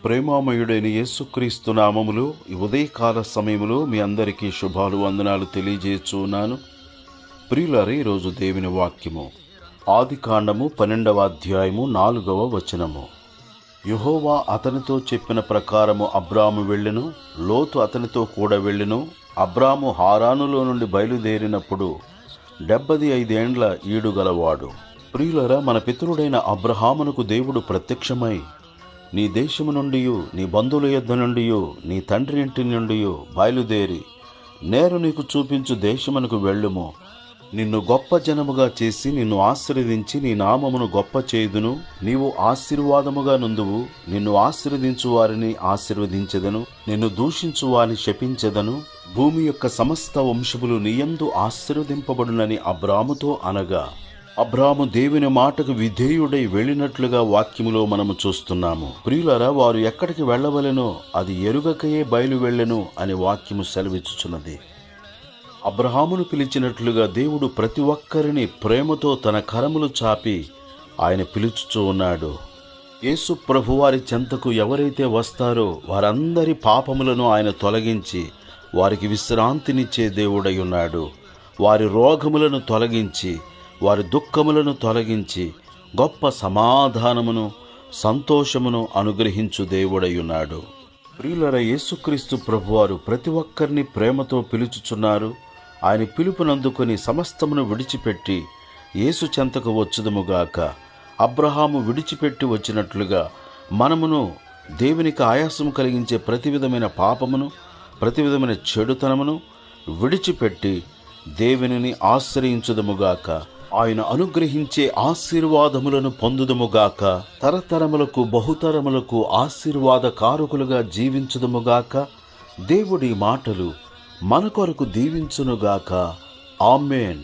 ప్రేమామయుడైన యేసుక్రీస్తు నామములో ఈ ఉదయకాల సమయములో మీ అందరికీ శుభాలు వందనాలు తెలియజేస్తున్నాను. ప్రియులారా, ఈరోజు దేవుని వాక్యము ఆదికాండము 12వ అధ్యాయము 4వ వచనము. యెహోవా అతనితో చెప్పిన ప్రకారము అబ్రాము వెళ్ళెను, లోతు అతనితో కూడా వెళ్ళెను. అబ్రాము హారానులో నుండి బయలుదేరినప్పుడు 75 ఏండ్ల ఈడు గలవాడు. ప్రియులారా, మన పితరుడైన అబ్రహామునకు దేవుడు ప్రత్యక్షమై, నీ దేశము నుండి, నీ బంధువుల యొద్ద నుండి, నీ తండ్రి ఇంటి నుండి బయలుదేరి నేరు నీకు చూపించు దేశమునకు వెళ్ళుము. నిన్ను గొప్ప జనముగా చేసి నిన్ను ఆశీర్వదించి నీ నామమును గొప్ప చేయుదును. నీవు ఆశీర్వాదముగా నుందువు. నిన్ను ఆశీర్వదించు వారిని ఆశీర్వదించెదను, నిన్ను దూషించు వారిని శపించెదను. భూమి యొక్క సమస్త వంశములు నీయందు ఆశీర్వదింపబడునని అబ్రాముతో అనగా, అబ్రాము దేవుని మాటకు విధేయుడై వెళ్ళినట్లుగా వాక్యములో మనము చూస్తున్నాము. ప్రియులారా, వారు ఎక్కడికి వెళ్ళవలెనో అది ఎరుగకయే బయలు వెళ్ళెను అని వాక్యము సెలవిచ్చుచున్నది. అబ్రహామును పిలిచినట్లుగా దేవుడు ప్రతి ఒక్కరిని ప్రేమతో తన కరములు చాపి ఆయన పిలుచుచూ ఉన్నాడు. యేసు ప్రభువారి చెంతకు ఎవరైతే వస్తారో వారందరి పాపములను ఆయన తొలగించి వారికి విశ్రాంతినిచ్చే దేవుడై ఉన్నాడు. వారి రోగములను తొలగించి వారి దుఃఖములను తొలగించి గొప్ప సమాధానమును సంతోషమును అనుగ్రహించు దేవుడై ఉన్నాడు. ప్రియులారా, యేసుక్రీస్తు ప్రభువారు ప్రతి ఒక్కరిని ప్రేమతో పిలుచుచున్నారు. ఆయన పిలుపునందుకొని సమస్తమును విడిచిపెట్టి యేసు చెంతకు వచ్చుదుముగాక. అబ్రహాము విడిచిపెట్టి వచ్చినట్లుగా మనమును దేవునికి ఆయాసము కలిగించే ప్రతి విధమైన పాపమును, ప్రతి విధమైన చెడుతనమును విడిచిపెట్టి దేవునిని ఆశ్రయించుదుముగాక. ఆయన అనుగ్రహించే ఆశీర్వాదములను పొందుదుముగాక. తరతరములకు బహుతరములకు ఆశీర్వాదకారకులుగా జీవించుదుముగాక. దేవుడి మాటలు మన కొరకు దీవించునుగాక. ఆమేన్.